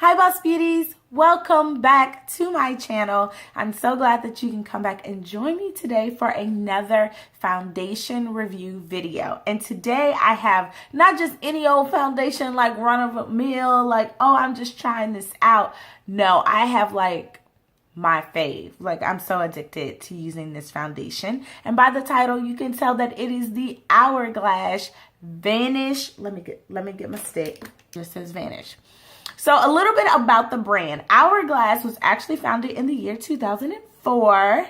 Hi Boss Beauties, welcome back to my channel. I'm so glad that you can come back and join me today for another foundation review video. And today I have not just any old foundation like run of the mill, like, oh, I'm just trying this out. No, I have like my fave. Like, I'm so addicted to using this foundation. And by the title, you can tell that it is the Hourglass Vanish. Let me get my stick. It just says Vanish. So a little bit about the brand. Hourglass was actually founded in the year 2004,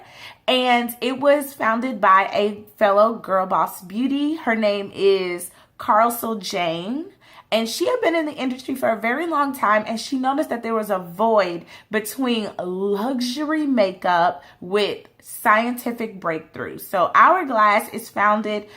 and it was founded by a fellow girl boss beauty. Her name is Carlsel Jane, and she had been in the industry for a very long time, and she noticed that there was a void between luxury makeup with scientific breakthroughs. So Hourglass is founded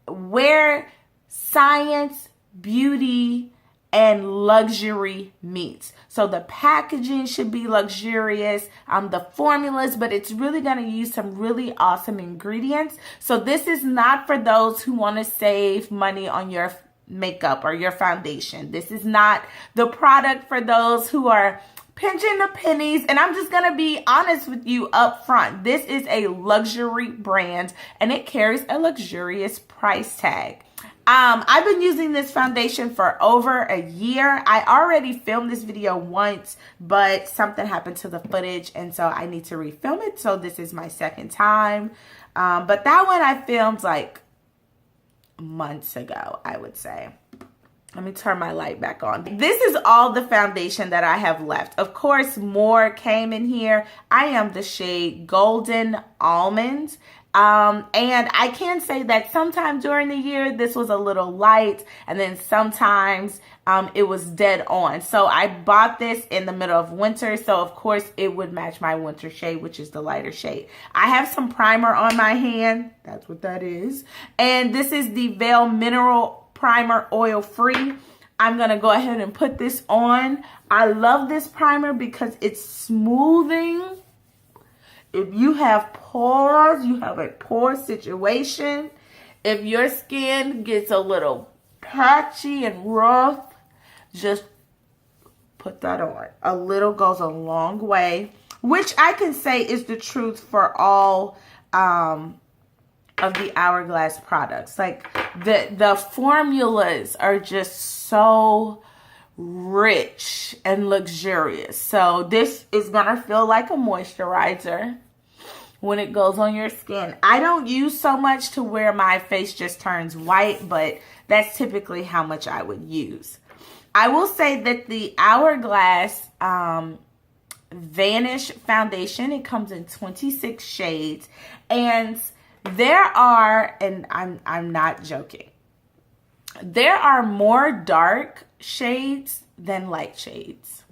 where science, beauty, and luxury meets. So the packaging should be luxurious, the formulas, but it's really going to use some really awesome ingredients. So this is not for those who want to save money on your makeup or your foundation. This is not the product for those who are pinching the pennies. And I'm just going to be honest with you up front. This is a luxury brand and it carries a luxurious price tag. I've been using this foundation for over a year. I already filmed this video once, but something happened to the footage, and so I need to refilm it. So this is my second time. But that one I filmed like months ago, I would say. Let me turn my light back on. This is all the foundation that I have left. Of course, more came in here. I am the shade Golden Almond. And I can say that sometime during the year, this was a little light, and then sometimes it was dead on. So I bought this in the middle of winter, so of course it would match my winter shade, which is the lighter shade. I have some primer on my hand. That's what that is. And this is the Veil Mineral Primer Oil Free. I'm going to go ahead and put this on. I love this primer because it's smoothing. If you have pores, you have a pore situation. If your skin gets a little patchy and rough, just put that on. A little goes a long way, which I can say is the truth for all of the Hourglass products. Like the formulas are just so rich and luxurious. So this is gonna feel like a moisturizer when it goes on your skin. I don't use so much to where my face just turns white, but that's typically how much I would use. I will say that the Hourglass Vanish foundation, it comes in 26 shades, and there are, and I'm not joking, there are more dark shades than light shades.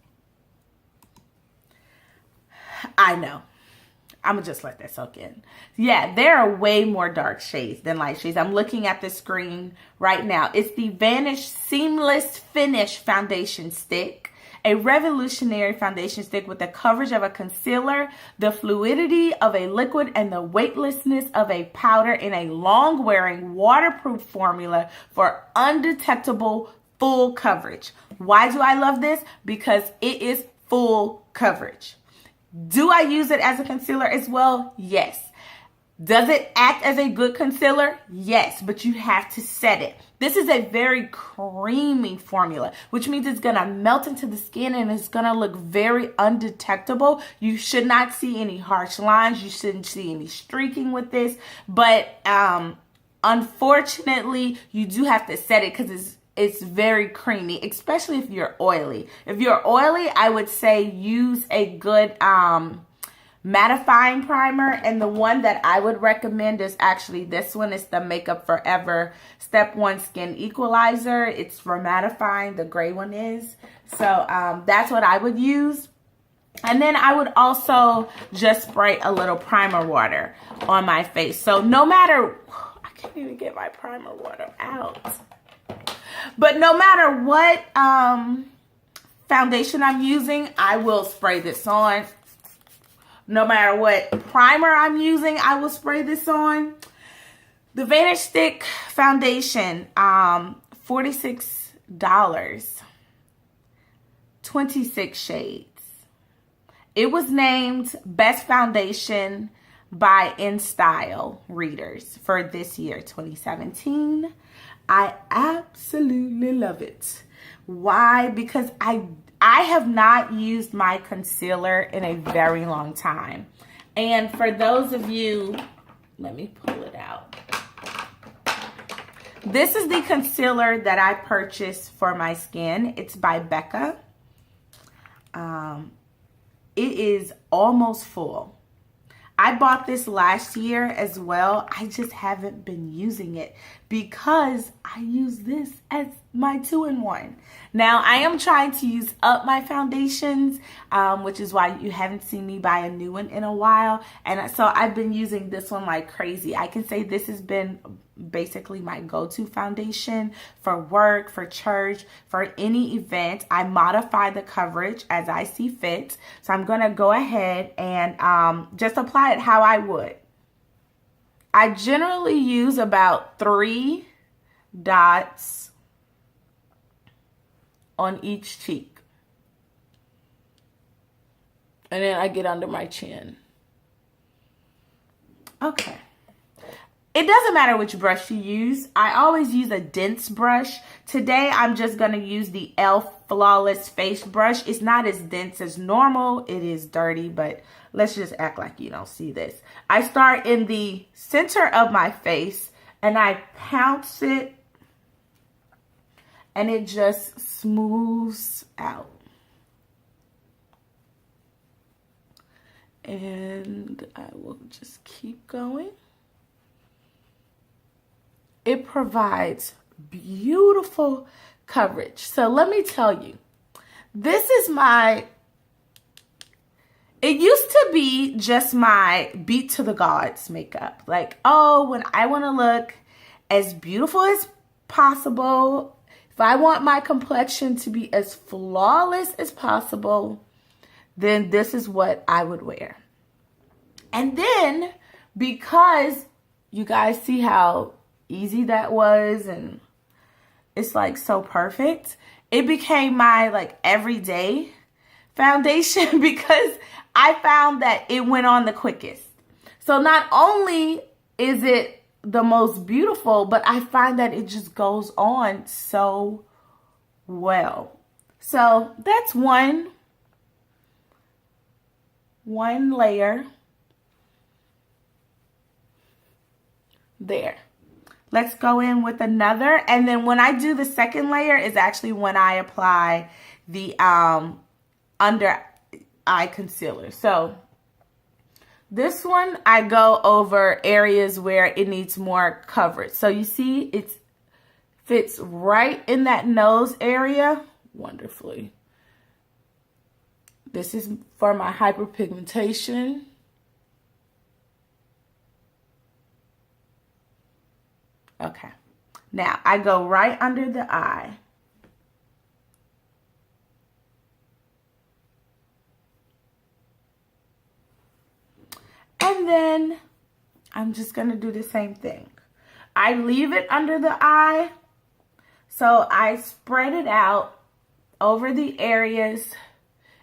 I know. I'm gonna just let that soak in. Yeah, there are way more dark shades than light shades. I'm looking at the screen right now. It's the Vanish Seamless Finish Foundation Stick. A revolutionary foundation stick with the coverage of a concealer, the fluidity of a liquid, and the weightlessness of a powder in a long-wearing waterproof formula for undetectable full coverage. Why do I love this? Because it is full coverage. Do I use it as a concealer as well? Yes. Does it act as a good concealer? Yes, but you have to set it. This is a very creamy formula, which means it's going to melt into the skin and it's going to look very undetectable. You should not see any harsh lines. You shouldn't see any streaking with this. But unfortunately, you do have to set it because it's very creamy, especially if you're oily. If you're oily, I would say use a good mattifying primer, and the one that I would recommend is actually this one. It's the Makeup Forever Step 1 Skin Equalizer. It's for mattifying, the gray one is. So that's what I would use. And then I would also just spray a little primer water on my face. So no matter, I can't even get my primer water out. But no matter what foundation I'm using, I will spray this on. No matter what primer I'm using, I will spray this on. The Vanish Stick Foundation, $46. 26 shades. It was named Best Foundation by InStyle readers for this year, 2017. I absolutely love it. Why? Because I have not used my concealer in a very long time. And for those of you, let me pull it out. This is the concealer that I purchased for my skin. It's by Becca. It is almost full. I bought this last year as well. I just haven't been using it because I use this as my 2-in-1. Now, I am trying to use up my foundations, which is why you haven't seen me buy a new one in a while. And so I've been using this one like crazy. I can say this has been basically my go-to foundation for work, for church, for any event. I modify the coverage as I see fit. So I'm going to go ahead and just apply it how I would. I generally use about 3 dots on each cheek. And then I get under my chin. Okay. It doesn't matter which brush you use. I always use a dense brush. Today, I'm just going to use the e.l.f. Flawless Face Brush. It's not as dense as normal. It is dirty, but let's just act like you don't see this. I start in the center of my face, and I pounce it, and it just smooths out. And I will just keep going. It provides beautiful coverage. So let me tell you, this is it used to be just my beat to the gods makeup. Like, oh, when I want to look as beautiful as possible, if I want my complexion to be as flawless as possible, then this is what I would wear. And then, because you guys see how easy that was, and it's like so perfect, it became my like everyday foundation because I found that it went on the quickest. So not only is it the most beautiful, but I find that it just goes on so well. So that's one layer there. Let's go in with another. And then when I do the second layer is actually when I apply the under eye concealer. So this one, I go over areas where it needs more coverage. So you see it fits right in that nose area wonderfully. This is for my hyperpigmentation. Okay, now I go right under the eye. And then I'm just going to do the same thing. I leave it under the eye, so I spread it out over the areas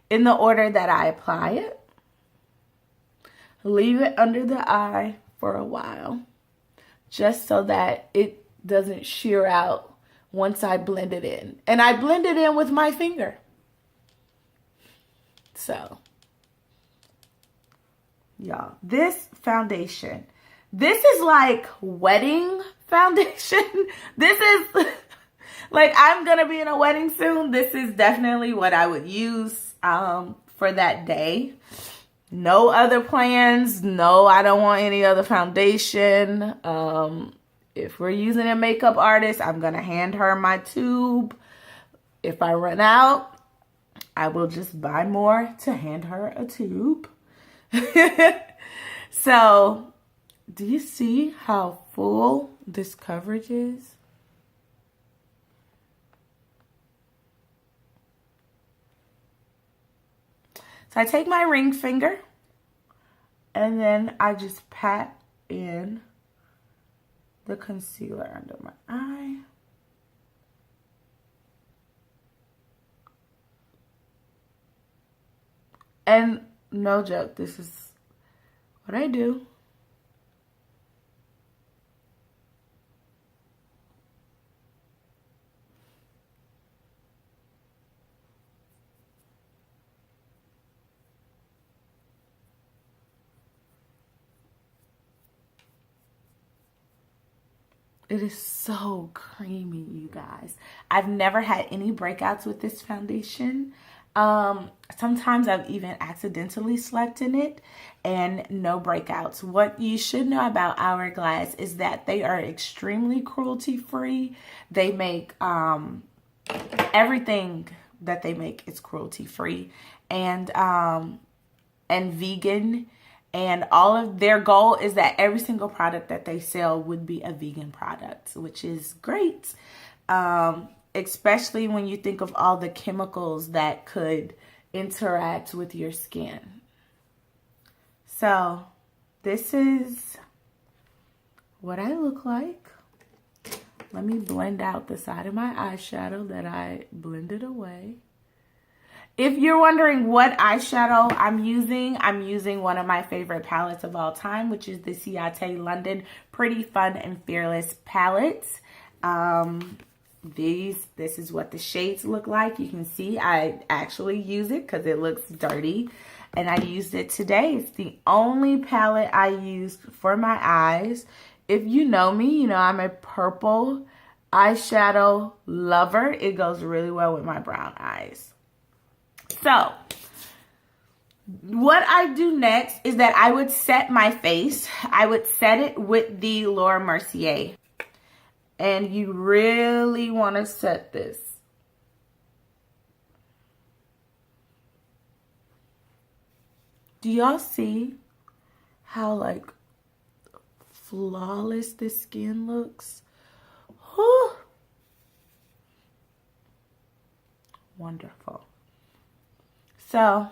in the order that I apply it. Leave it under the eye for a while, just so that it doesn't shear out once I blend it in. And I blend it in with my finger. So, y'all, this foundation, this is like wedding foundation. This is like, I'm gonna be in a wedding soon. This is definitely what I would use for that day. No other plans. No, I don't want any other foundation. If we're using a makeup artist, I'm going to hand her my tube. If I run out, I will just buy more to hand her a tube. So, do you see how full this coverage is? So I take my ring finger and then I just pat in the concealer under my eye. And no joke, this is what I do. It is so creamy, you guys. I've never had any breakouts with this foundation. Sometimes I've even accidentally slept in it and no breakouts. What you should know about Hourglass is that they are extremely cruelty-free. They make everything that they make is cruelty-free and vegan. And all of their goal is that every single product that they sell would be a vegan product, which is great. Especially when you think of all the chemicals that could interact with your skin. So this is what I look like. Let me blend out the side of my eyeshadow that I blended away. If you're wondering what eyeshadow I'm using one of my favorite palettes of all time, which is the Ciate London Pretty Fun and Fearless palettes. This is what the shades look like. You can see I actually use it because it looks dirty. And I used it today. It's the only palette I used for my eyes. If you know me, you know I'm a purple eyeshadow lover. It goes really well with my brown eyes. So, what I do next is that I would set my face. I would set it with the Laura Mercier. And you really want to set this. Do y'all see how like flawless this skin looks? Whew. Wonderful. So,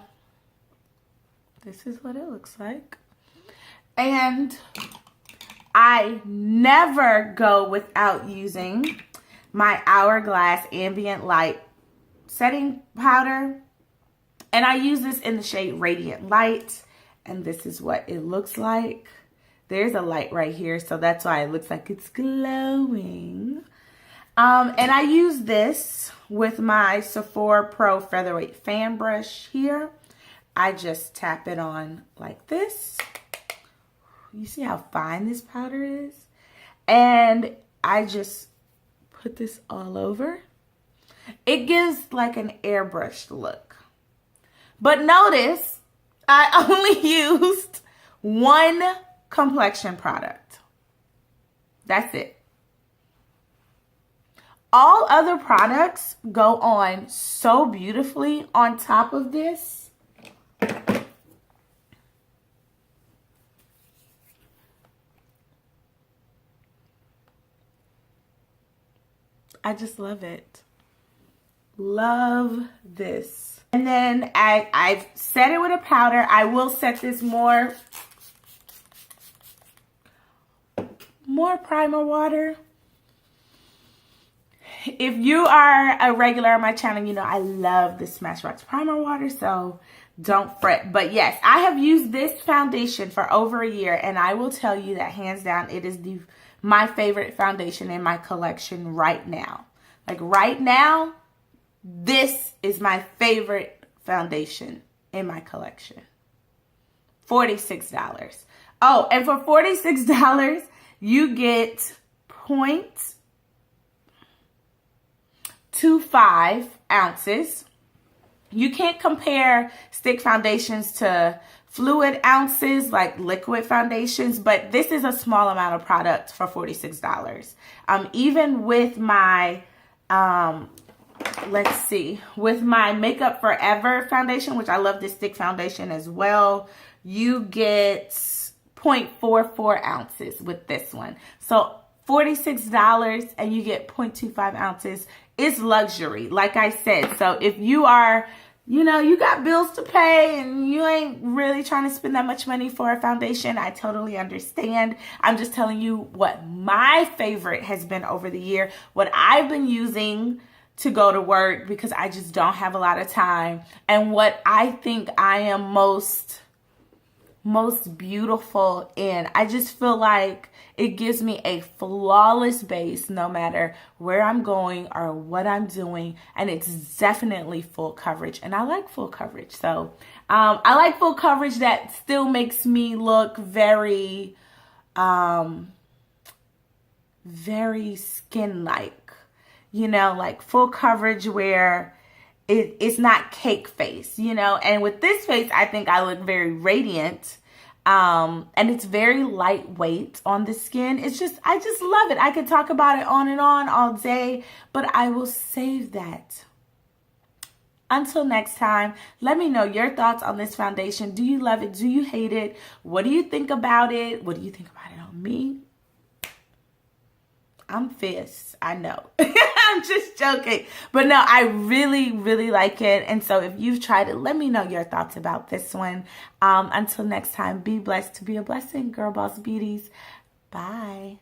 this is what it looks like. And I never go without using my Hourglass Ambient Light setting powder. And I use this in the shade Radiant Light. And this is what it looks like. There's a light right here, so that's why it looks like it's glowing. And I use this with my Sephora Pro Featherweight Fan Brush here. I just tap it on like this. You see how fine this powder is? And I just put this all over. It gives like an airbrushed look. But notice, I only used one complexion product. That's it. All other products go on so beautifully on top of this. I just love it. Love this. And then I've set it with a powder. I will set this more primer water. If you are a regular on my channel, you know I love the Smashbox primer water, so don't fret. But yes, I have used this foundation for over a year, and I will tell you that hands down, it is my favorite foundation in my collection right now. Like right now, this is my favorite foundation in my collection. $46. Oh, and for $46, you get 0.25 ounces. You can't compare stick foundations to fluid ounces like liquid foundations, but this is a small amount of product for $46. Even with my, let's see, with my Makeup Forever foundation, which I love this stick foundation as well, you get 0.44 ounces with this one. So $46 and you get 0.25 ounces. It's luxury, like I said. So if you are, you know, you got bills to pay and you ain't really trying to spend that much money for a foundation, I totally understand. I'm just telling you what my favorite has been over the year, what I've been using to go to work because I just don't have a lot of time. And what I think I am most beautiful in, I just feel like it gives me a flawless base no matter where I'm going or what I'm doing. And it's definitely full coverage. And I like full coverage. So I like full coverage that still makes me look very, very skin-like. You know, like full coverage where it's not cake face, you know. And with this face, I think I look very radiant. And it's very lightweight on the skin. It's just, I just love it. I could talk about it on and on all day, but I will save that. Until next time, let me know your thoughts on this foundation. Do you love it? Do you hate it? What do you think about it? What do you think about it on me? I'm fierce, I know. I'm just joking. But no, I really, really like it. And so if you've tried it, let me know your thoughts about this one. Until next time, be blessed to be a blessing, Girl Boss Beauties. Bye.